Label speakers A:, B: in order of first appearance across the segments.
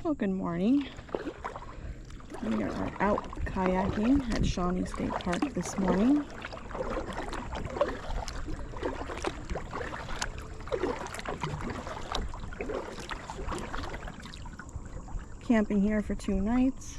A: Well, good morning. We are out kayaking at Shawnee State Park this morning. Camping here for 2 nights.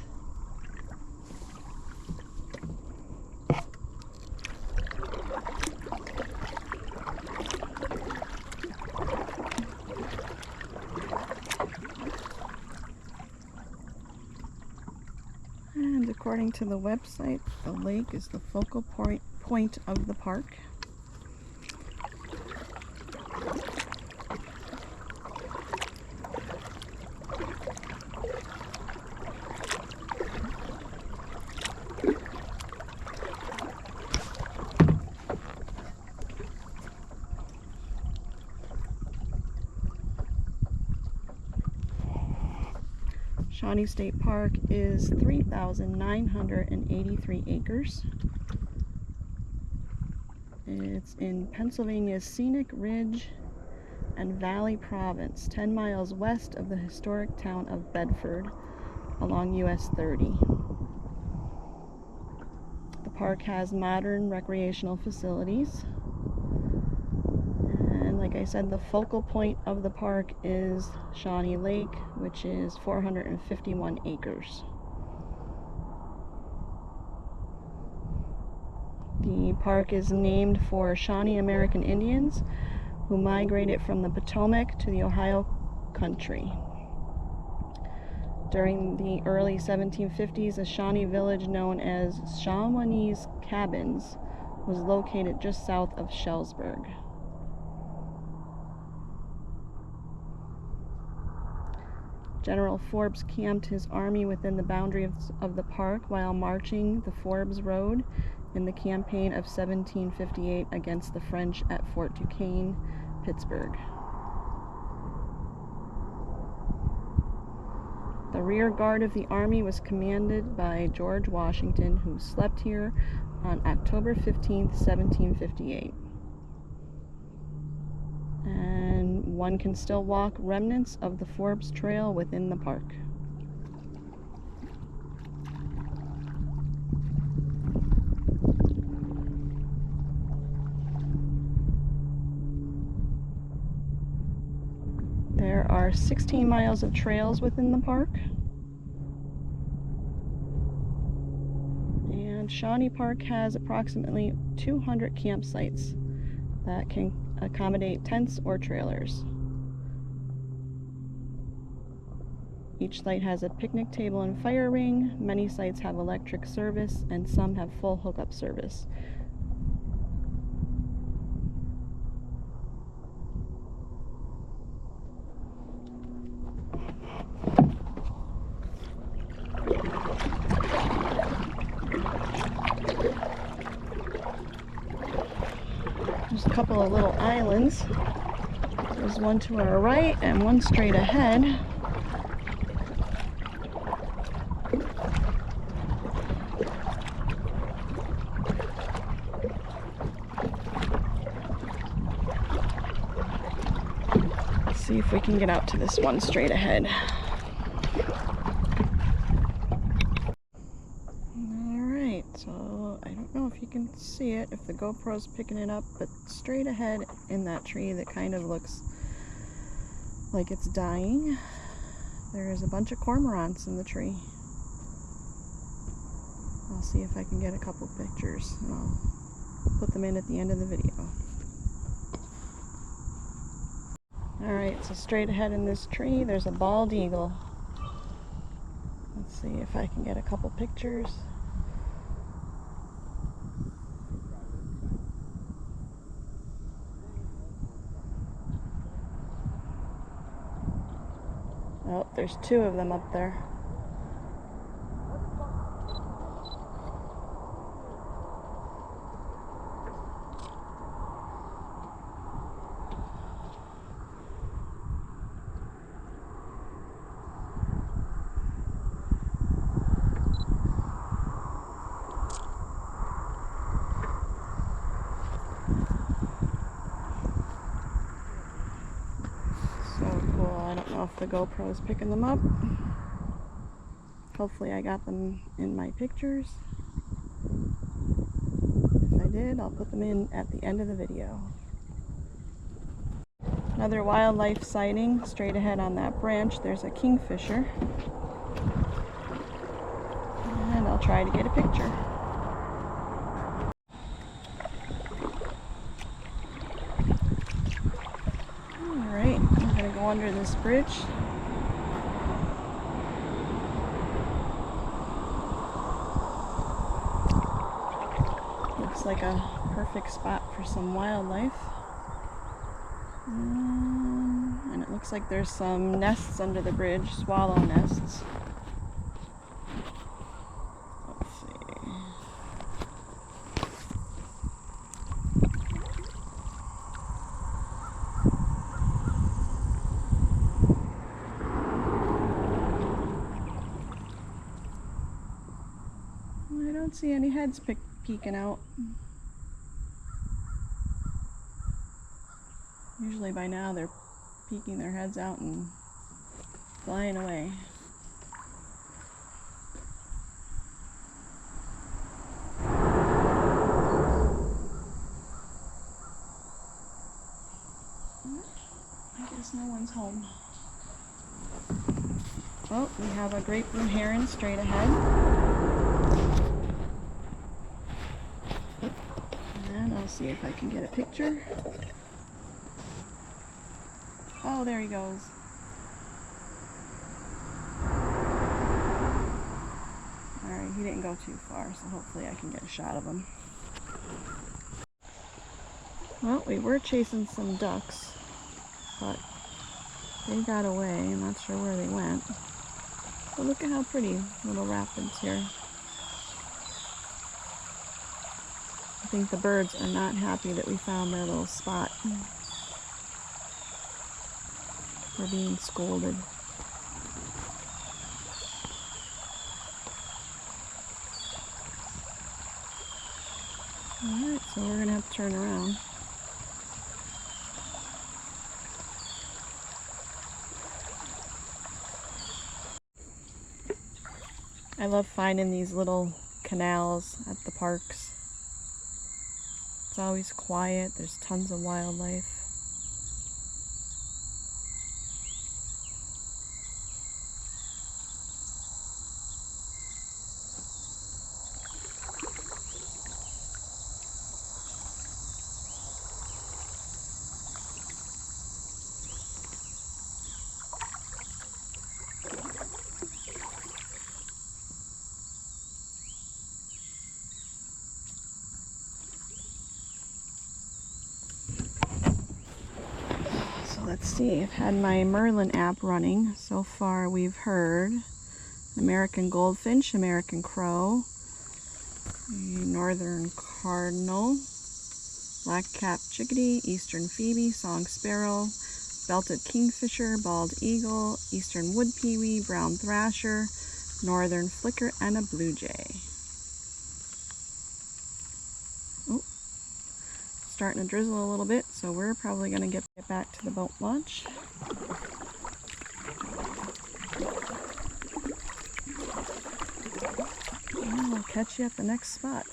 A: And according to the website, the lake is the focal point of the park. Shawnee State Park is 3,983 acres. It's in Pennsylvania's Scenic Ridge and Valley Province, 10 miles west of the historic town of Bedford along US 30. The park has modern recreational facilities. And like I said, the focal point of the park is Shawnee Lake, which is 451 acres. The park is named for Shawnee American Indians who migrated from the Potomac to the Ohio country. During the early 1750s, a Shawnee village known as Shawnee Cabins was located just south of Shellsburg. General Forbes camped his army within the boundaries of the park while marching the Forbes Road in the campaign of 1758 against the French at Fort Duquesne, Pittsburgh. The rear guard of the army was commanded by George Washington, who slept here on October 15, 1758. And one can still walk remnants of the Forbes Trail within the park. There are 16 miles of trails within the park. And Shawnee Park has approximately 200 campsites that can accommodate tents or trailers. Each site has a picnic table and fire ring. Many sites have electric service and some have full hookup service. There's a couple of little islands. There's one to our right and one straight ahead. Let's see if we can get out to this one straight ahead. So I don't know if you can see it, if the GoPro's picking it up, but straight ahead in that tree that kind of looks like it's dying, there's a bunch of cormorants in the tree. I'll see if I can get a couple pictures and I'll put them in at the end of the video. Alright, so straight ahead in this tree there's a bald eagle. Let's see if I can get a couple pictures. Oh, there's 2 of them up there. know if the GoPro is picking them up. Hopefully I got them in my pictures. If I did, I'll put them in at the end of the video. Another wildlife sighting straight ahead on that branch. There's a kingfisher. And I'll try to get a picture. Alright, I'm going to go under this bridge. Looks like a perfect spot for some wildlife. And it looks like there's some nests under the bridge, swallow nests. Let's see. I don't see any heads peeking out. Usually by now they're peeking their heads out and flying away. I guess no one's home. Oh, we have a great blue heron straight ahead. And I'll see if I can get a picture. Oh, there he goes. Alright, he didn't go too far, so hopefully I can get a shot of him. Well, we were chasing some ducks, but they got away. I'm not sure where they went. But look at how pretty little rapids here. I think the birds are not happy that we found their little spot. We're being scolded. Alright, so we're going to have to turn around. I love finding these little canals at the parks. It's always quiet, there's tons of wildlife. Let's see, I've had my Merlin app running. So far we've heard American goldfinch, American crow, northern cardinal, black-capped chickadee, eastern phoebe, song sparrow, belted kingfisher, bald eagle, eastern wood pewee, brown thrasher, northern flicker, and a blue jay. Starting to drizzle a little bit, so we're probably going to get back to the boat launch. And we'll catch you at the next spot.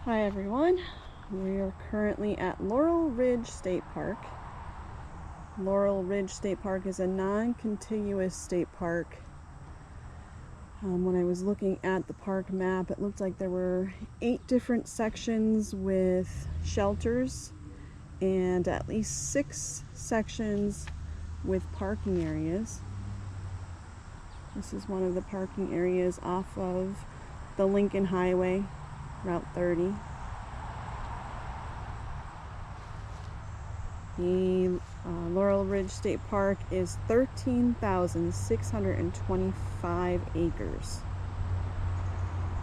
A: Hi everyone, we are currently at Laurel Ridge State Park. Laurel Ridge State Park is a non-contiguous state park. When I was looking at the park map, it looked like there were 8 different sections with shelters and at least 6 sections with parking areas. This is one of the parking areas off of the Lincoln Highway, Route 30. The Laurel Ridge State Park is 13,625 acres.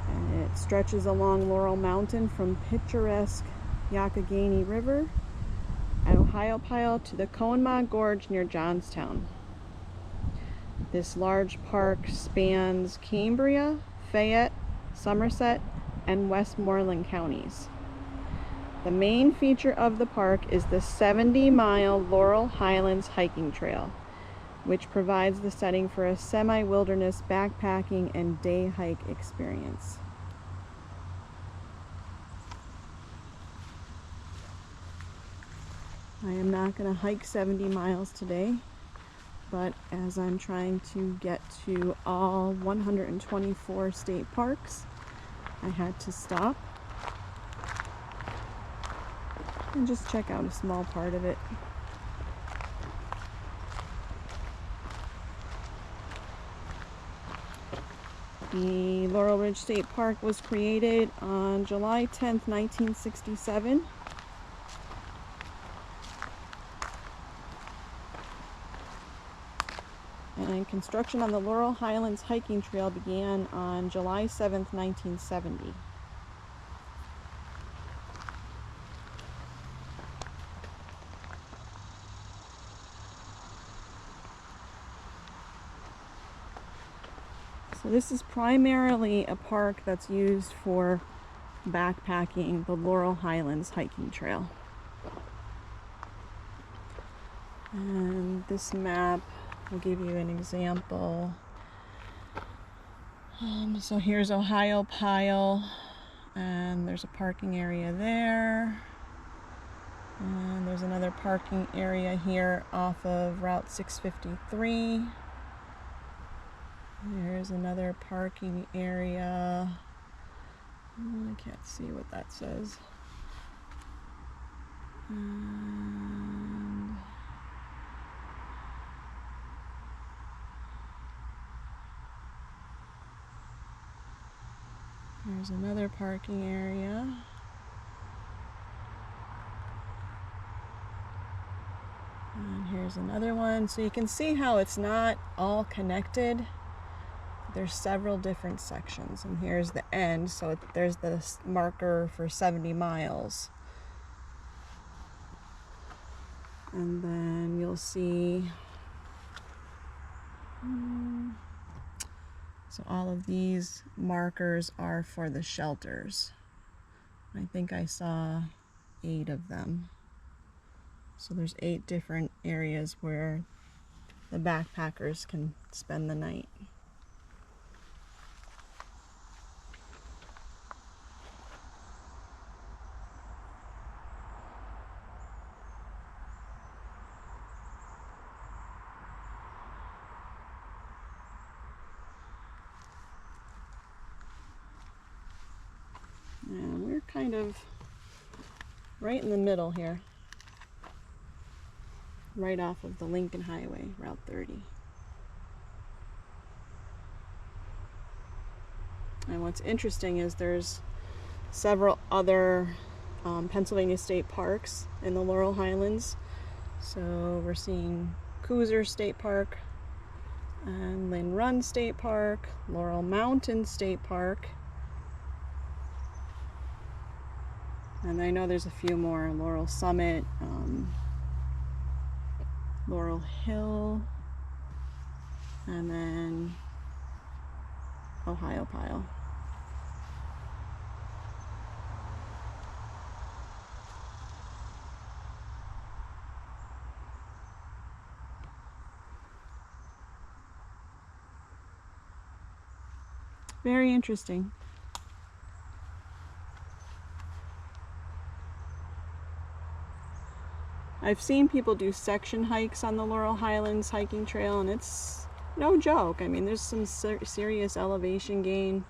A: And it stretches along Laurel Mountain from picturesque Youghiogheny River at Ohiopyle to the Conemaugh Gorge near Johnstown. This large park spans Cambria, Fayette, Somerset, and Westmoreland counties. The main feature of the park is the 70-mile Laurel Highlands hiking trail, which provides the setting for a semi-wilderness backpacking and day hike experience. I am not going to hike 70 miles today, but as I'm trying to get to all 124 state parks, I had to stop and just check out a small part of it. The Laurel Ridge State Park was created on July 10th, 1967. And construction on the Laurel Highlands hiking trail began on July 7th, 1970. So this is primarily a park that's used for backpacking, the Laurel Highlands hiking trail. And this map will give you an example. So here's Ohio Pile, and there's a parking area there. And there's another parking area here off of Route 653. There's another parking area. I can't see what that says. And there's another parking area. And here's another one. So you can see how it's not all connected. There's several different sections, and here's the end, so there's the marker for 70 miles. And then you'll see, so all of these markers are for the shelters. I think I saw 8 of them. So there's 8 different areas where the backpackers can spend the night. And we're kind of right in the middle here, right off of the Lincoln Highway, Route 30. And what's interesting is there's several other Pennsylvania state parks in the Laurel Highlands. So we're seeing Cooser State Park and Lynn Run State Park, Laurel Mountain State Park. And I know there's a few more, Laurel Summit, Laurel Hill, and then Ohio Pile. Very interesting. I've seen people do section hikes on the Laurel Highlands hiking trail, and it's no joke. I mean, there's some serious elevation gain.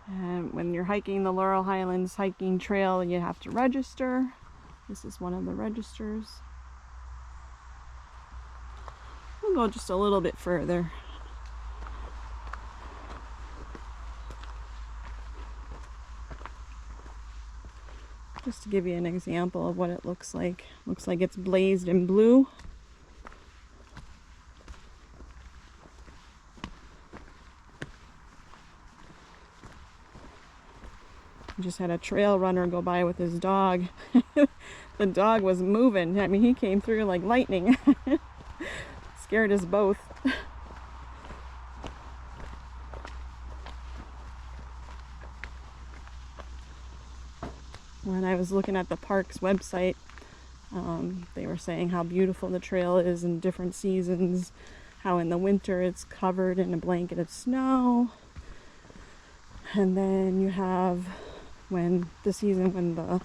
A: And when you're hiking the Laurel Highlands hiking trail, you have to register. This is one of the registers. We'll go just a little bit further. Just to give you an example of what it looks like. Looks like it's blazed in blue. just had a trail runner go by with his dog. The dog was moving. I mean, he came through like lightning. Scared us both. When I was looking at the park's website, they were saying how beautiful the trail is in different seasons, how in the winter it's covered in a blanket of snow, and then you have when the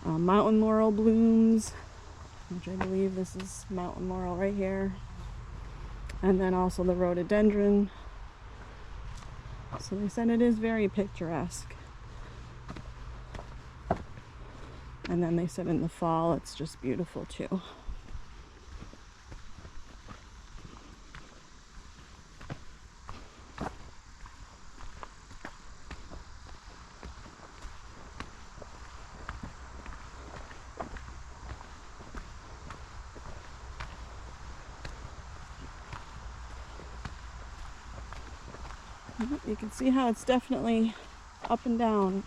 A: mountain laurel blooms, which I believe this is mountain laurel right here, and then also the rhododendron. So they said it is very picturesque. And then they said in the fall it's just beautiful too. You can see how it's definitely up and down.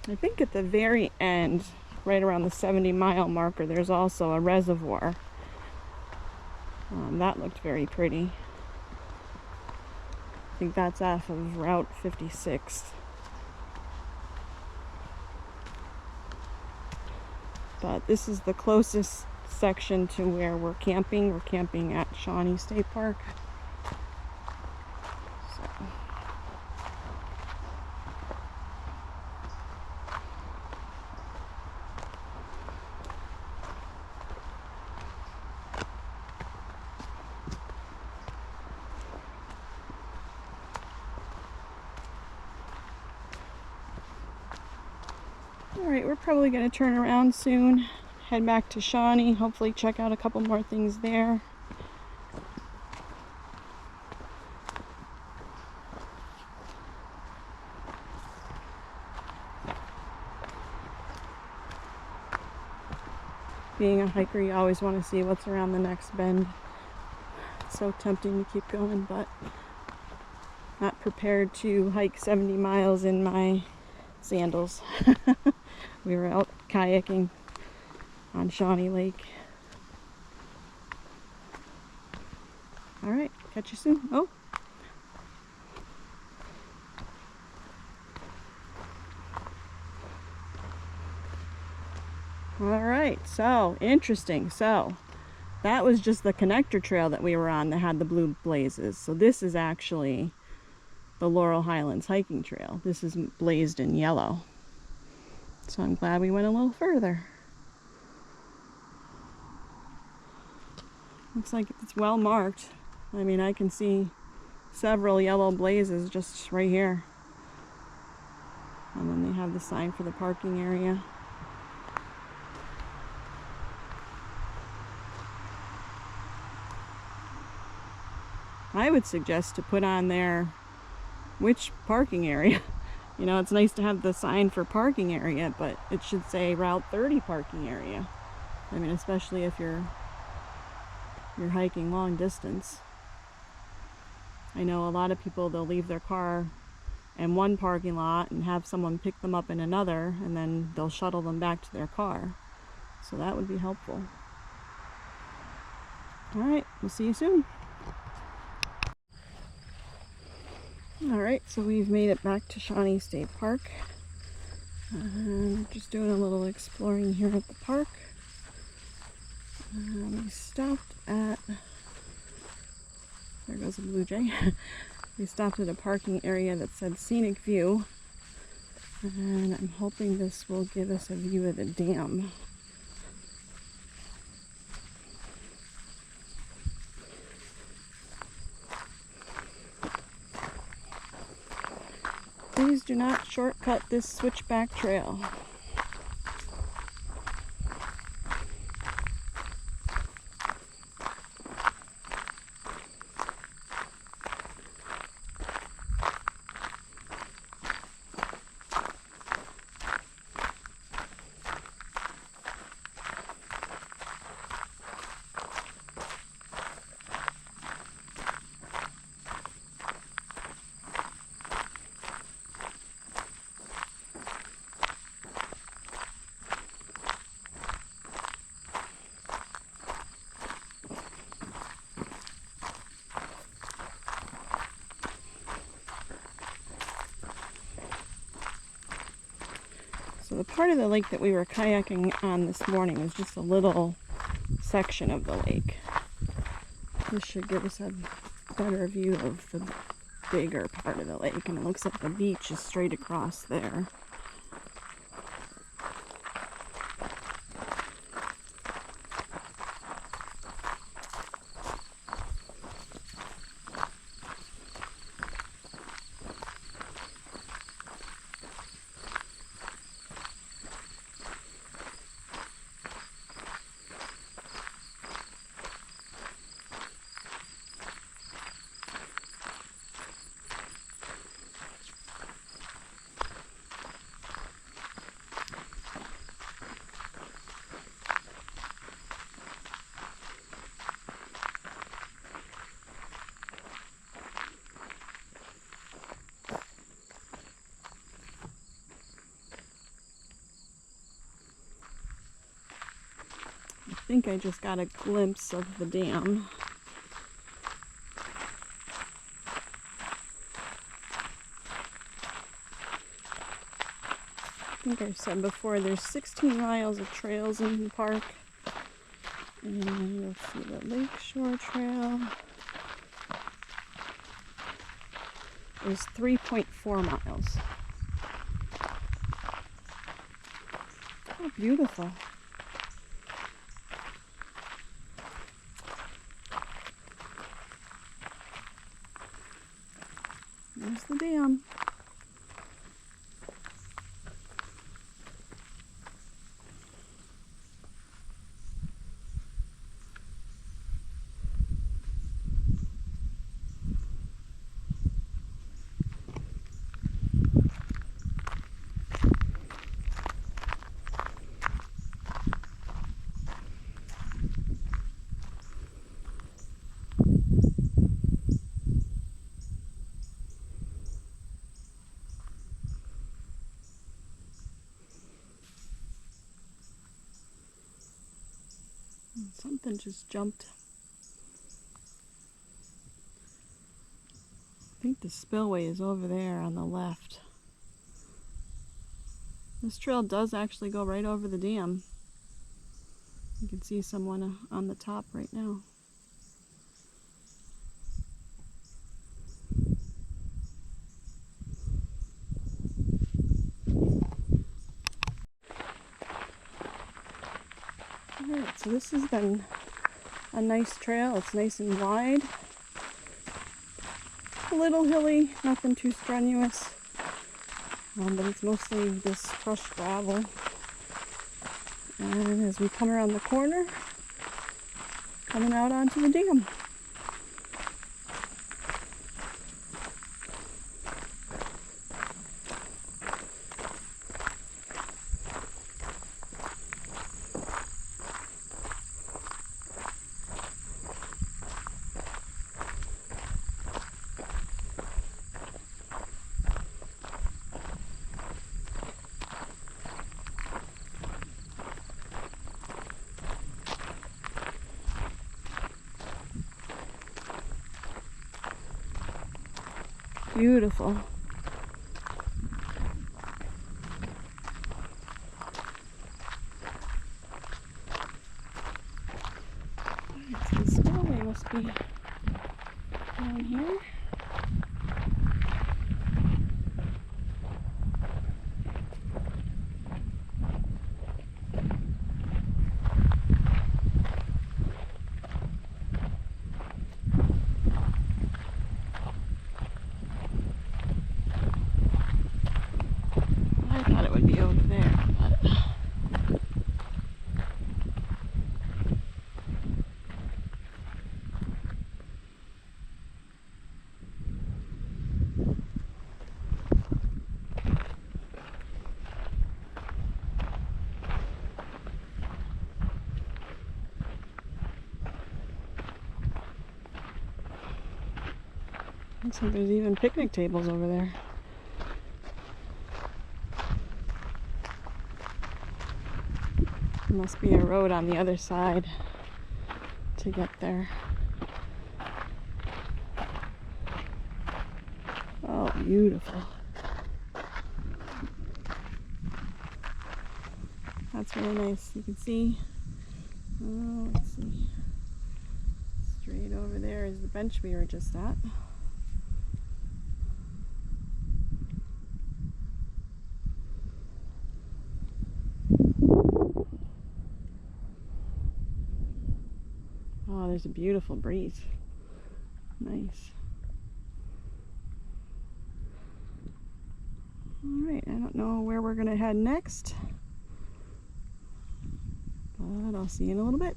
A: I think at the very end, right around the 70-mile marker, there's also a reservoir. That looked very pretty. I think that's off of Route 56. But this is the closest section to where we're camping. We're camping at Shawnee State Park. Alright, we're probably going to turn around soon, head back to Shawnee, hopefully check out a couple more things there. Being a hiker, you always want to see what's around the next bend. It's so tempting to keep going, but not prepared to hike 70 miles in my sandals. We were out kayaking on Shawnee Lake. Alright, catch you soon. Oh! Alright, so interesting. So that was just the connector trail that we were on that had the blue blazes. So this is actually the Laurel Highlands hiking trail. This is blazed in yellow. So I'm glad we went a little further. Looks like it's well marked. I mean, I can see several yellow blazes just right here. And then they have the sign for the parking area. I would suggest to put on there which parking area. You know, it's nice to have the sign for parking area, but it should say Route 30 parking area. I mean, especially if you're hiking long distance. I know a lot of people, they'll leave their car in one parking lot and have someone pick them up in another, and then they'll shuttle them back to their car. So that would be helpful. Alright, we'll see you soon. Alright, so we've made it back to Shawnee State Park. Just doing a little exploring here at the park. We stopped at, there goes a blue jay. We stopped at a parking area that said scenic view. And I'm hoping this will give us a view of the dam. Please do do not shortcut this switchback trail. So the part of the lake that we were kayaking on this morning was just a little section of the lake. This should give us a better view of the bigger part of the lake, and it looks like the beach is straight across there. I think I just got a glimpse of the dam. I think I said before there's 16 miles of trails in the park. And you'll see the Lakeshore Trail is 3.4 miles. Oh, beautiful. There's the dam. Something just jumped. I think the spillway is over there on the left. This trail does actually go right over the dam. You can see someone on the top right now. Alright, so this has been a nice trail. It's nice and wide. A little hilly, nothing too strenuous. But it's mostly this crushed gravel. And as we come around the corner, coming out onto the dam. Beautiful. Alright, so the spillway must be down here. Looks like there's even picnic tables over there. There must be a road on the other side to get there. Oh, beautiful. That's really nice. You can see, oh, let's see. Straight over there is the bench we were just at. Oh, there's a beautiful breeze. Nice. Alright, I don't know where we're going to head next, but I'll see you in a little bit.